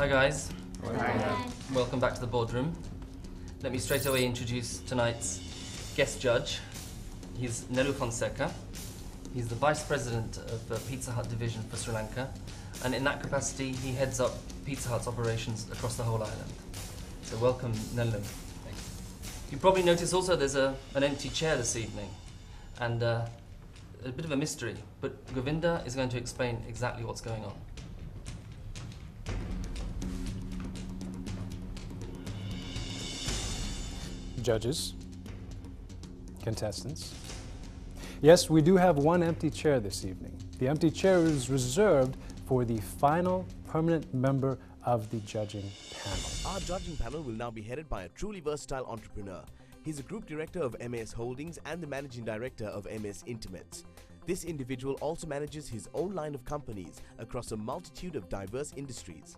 Hi guys. Hi. Welcome back to the boardroom. Let me straight away introduce tonight's guest judge. He's Nelu Fonseca. He's the Vice President of the Pizza Hut division for Sri Lanka, and in that capacity he heads up Pizza Hut's operations across the whole island. So welcome, Nelu. You probably notice also there's an empty chair this evening, and a bit of a mystery, but Govinda is going to explain exactly what's going on. Judges, contestants. Yes, we do have one empty chair this evening. The empty chair is reserved for the final permanent member of the judging panel. Our judging panel will now be headed by a truly versatile entrepreneur. He's a group director of MAS Holdings and the managing director of MAS Intimates. This individual also manages his own line of companies across a multitude of diverse industries.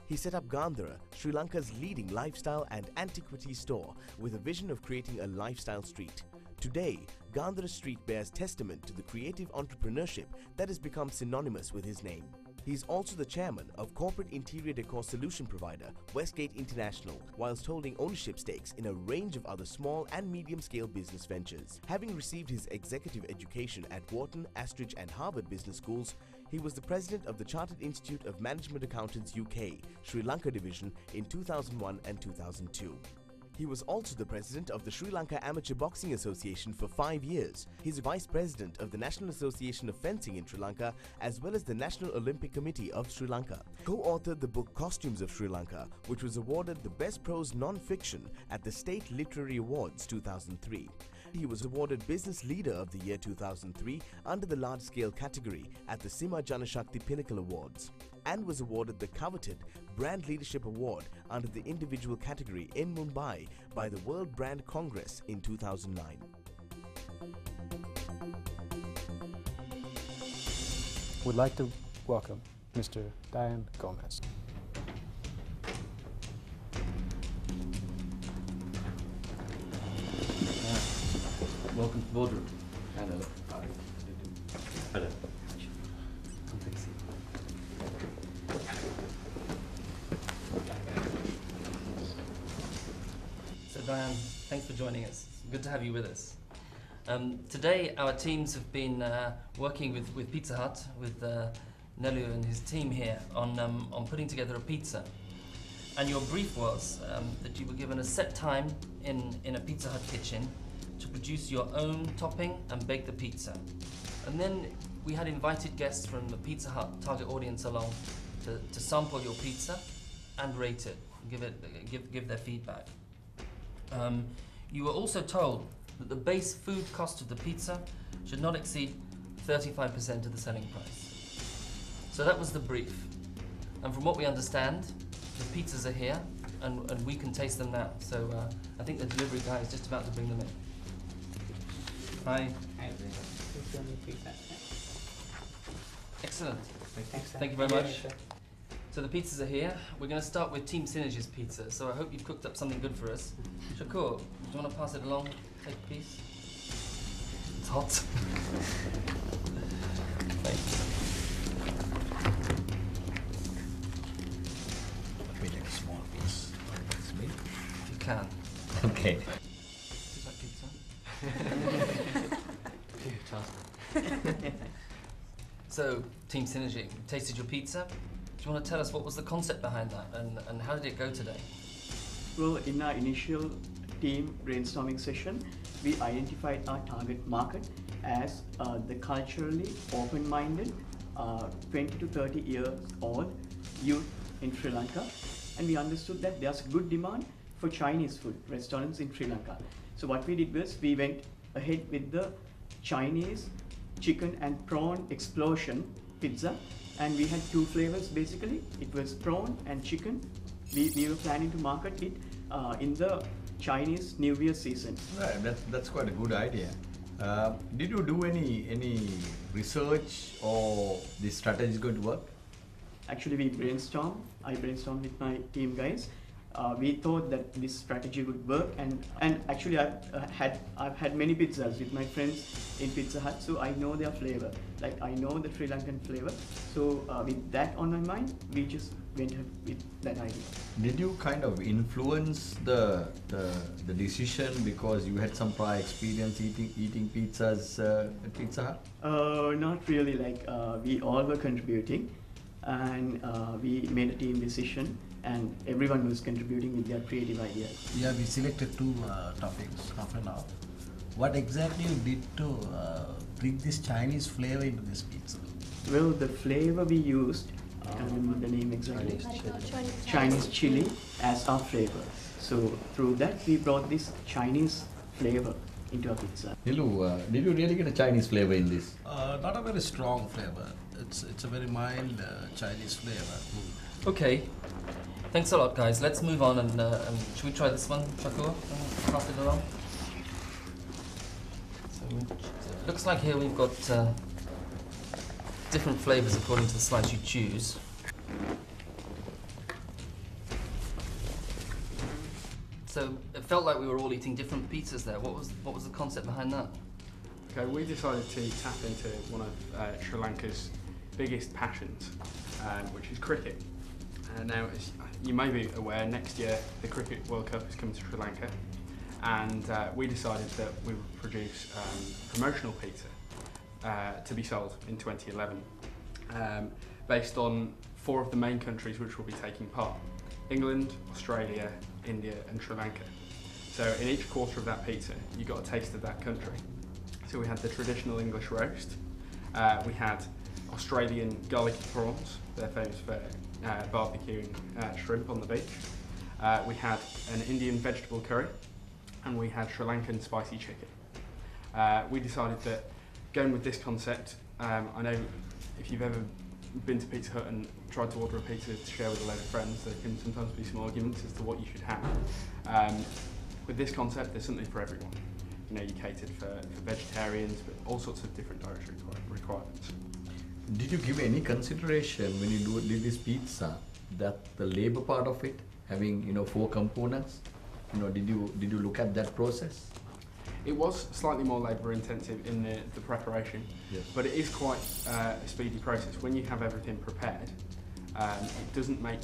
He set up Gandhara, Sri Lanka's leading lifestyle and antiquity store, with a vision of creating a lifestyle street. Today, Gandhara Street bears testament to the creative entrepreneurship that has become synonymous with his name. He is also the chairman of corporate interior decor solution provider Westgate International, whilst holding ownership stakes in a range of other small and medium-scale business ventures. Having received his executive education at Wharton, Astridge and Harvard Business Schools, he was the president of the Chartered Institute of Management Accountants UK, Sri Lanka division in 2001 and 2002. He was also the president of the Sri Lanka Amateur Boxing Association for 5 years. He's vice president of the National Association of Fencing in Sri Lanka, as well as the National Olympic Committee of Sri Lanka. Co-authored the book Costumes of Sri Lanka, which was awarded the Best Prose Non-Fiction at the State Literary Awards 2003. He was awarded Business Leader of the Year 2003 under the large-scale category at the Sima Janashakti Pinnacle Awards, and was awarded the coveted Brand Leadership Award under the individual category in Mumbai by the World Brand Congress in 2009. Would like to welcome Mr. Diane Gomez. Welcome to the boardroom. Hello. Hello. So Diane, thanks for joining us. Good to have you with us. Today our teams have been working with Pizza Hut, with Nelu and his team here on putting together a pizza. And your brief was that you were given a set time in a Pizza Hut kitchen to produce your own topping and bake the pizza. And then we had invited guests from the Pizza Hut target audience along to sample your pizza and rate it, give their feedback. You were also told that the base food cost of the pizza should not exceed 35% of the selling price. So that was the brief. And from what we understand, the pizzas are here and we can taste them now. So I think the delivery guy is just about to bring them in. Hi. Excellent. Thank you very much. So the pizzas are here. We're going to start with Team Synergy's pizza. So I hope you've cooked up something good for us. Shakur, do you want to pass it along? Take a piece. It's hot. Thanks. Let me take a small piece. It's me. If you can. Okay. Is that pizza? So, Team Synergy, we tasted your pizza. Do you want to tell us what was the concept behind that and how did it go today? Well, in our initial team brainstorming session, we identified our target market as the culturally open-minded 20 to 30 years old youth in Sri Lanka, and we understood that there's good demand for Chinese food restaurants in Sri Lanka. So what we did was we went ahead with the Chinese chicken and prawn explosion pizza, and we had two flavors basically. It was prawn and chicken. We were planning to market it in the Chinese New Year season. Right, that's quite a good idea. Did you do any research or this strategy is going to work? Actually, I brainstormed with my team guys. we thought that this strategy would work, and actually I've had many pizzas with my friends in Pizza Hut, so I know their flavor. Like I know the Sri Lankan flavor. So with that on my mind, we just went ahead with that idea. Did you kind of influence the decision because you had some prior experience eating pizzas at Pizza Hut? Not really. Like we all were contributing, and we made a team decision, and everyone was contributing with their creative ideas. Yeah, we selected two topics, half an hour. What exactly you did to bring this Chinese flavor into this pizza? Well, the flavor we used, I can't remember the name exactly. Chinese chili as our flavor. So through that we brought this Chinese flavor into our pizza. Nilu, did you really get a Chinese flavor in this? Not a very strong flavor. It's a very mild Chinese flavor. Okay. Thanks a lot, guys. Let's move on and should we try this one, Shakur? Pass it along. So it looks like here we've got different flavors according to the slice you choose. So it felt like we were all eating different pizzas there. What was the concept behind that? Okay, we decided to tap into one of Sri Lanka's biggest passions, which is cricket. Now, as you may be aware, next year the Cricket World Cup is coming to Sri Lanka, and we decided that we would produce promotional pizza to be sold in 2011, based on 4 of the main countries which will be taking part: England, Australia, India and Sri Lanka. So in each quarter of that pizza, you got a taste of that country. So we had the traditional English roast, we had Australian garlicky prawns, they're famous for barbecuing shrimp on the beach. We had an Indian vegetable curry, and we had Sri Lankan spicy chicken. We decided that going with this concept, I know if you've ever been to Pizza Hut and tried to order a pizza to share with a load of friends, there can sometimes be some arguments as to what you should have. With this concept, there's something for everyone. You know, you catered for vegetarians, but all sorts of different dietary requirements. Did you give any consideration when you did this pizza that the labor part of it, having 4 components, did you look at that process? It was slightly more labour intensive in the preparation, yes, but it is quite a speedy process. When you have everything prepared, it doesn't make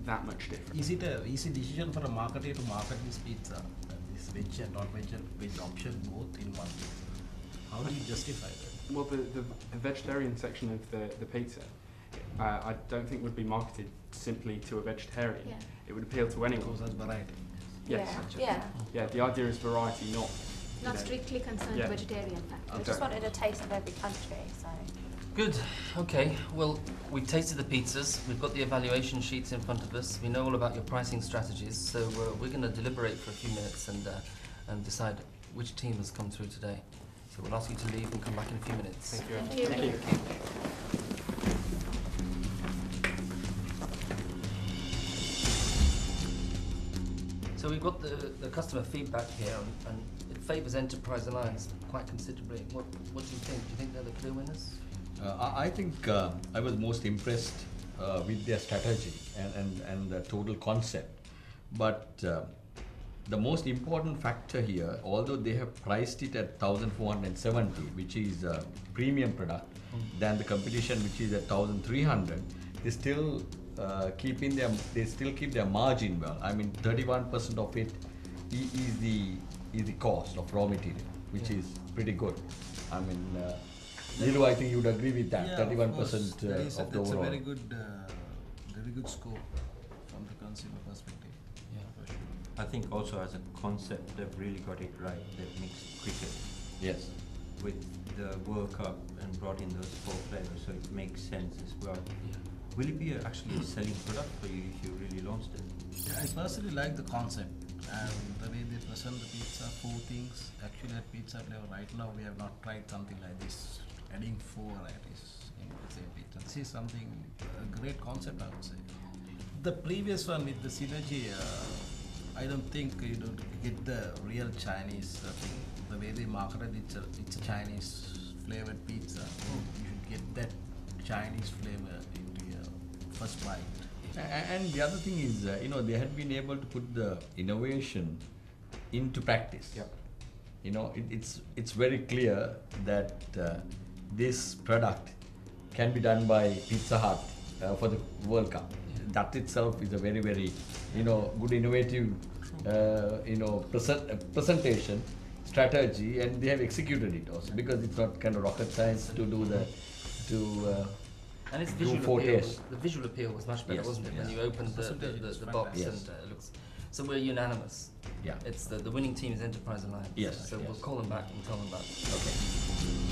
that much difference. Is it an easy decision for a marketer to market this pizza, this veg and non-veg option both in one pizza? How do you justify that? Well, the vegetarian section of the pizza, I don't think would be marketed simply to a vegetarian. Yeah. It would appeal to anyone. Because that's variety. Yes. Yeah. The idea is variety, not Strictly concerned Yeah. vegetarian factor. We just wanted a taste of every country, so. Good. Okay. Well, we tasted the pizzas. We've got the evaluation sheets in front of us. We know all about your pricing strategies. So we're going to deliberate for a few minutes and decide which team has come through today. So we'll ask you to leave and come back in a few minutes. Thank you. Thank you. Thank you. So we've got the customer feedback here, and it favours Enterprise Alliance quite considerably. What do you think? Do you think they're the clear winners? I think I was most impressed with their strategy and the total concept. But the most important factor here, although they have priced it at 1,470, which is a premium product, than the competition, which is at 1,300, they still keep their margin well. I mean, 31% of it is the cost of raw material, which is pretty good. I mean, Nilu, I think you would agree with that. 31% of the That's overall. a very good scope from the consumer perspective. Yeah, For sure. I think also as a concept, they've really got it right. They've mixed cricket Yes. with the World Cup and brought in those 4 flavors, so it makes sense as well. Yeah. Will it be actually a selling product for you if you really launched it? Yeah, I personally like the concept and the way they present the pizza, 4 things. Actually at pizza level right now we have not tried something like this, adding 4 varieties in the same pizza. This is something, a great concept I would say. The previous one with the synergy, I don't think you don't get the real Chinese thing. The way they marketed it's a Chinese flavored pizza. You should get that Chinese flavor into your first bite. Yeah. And the other thing is, they had been able to put the innovation into practice. Yep. It's very clear that this product can be done by Pizza Hut for the World Cup. That itself is a very, very, good innovative, presentation strategy, and they have executed it also, because it's not kind of rocket science to do and its do visual four appeal. tests. The visual appeal was much better, Yes, wasn't it? When yes. you opened the box, Yes. and it looks. So we're unanimous. Yeah. It's the winning team is Enterprise Alliance. Yes, So yes. we'll call them back and tell them that. Okay.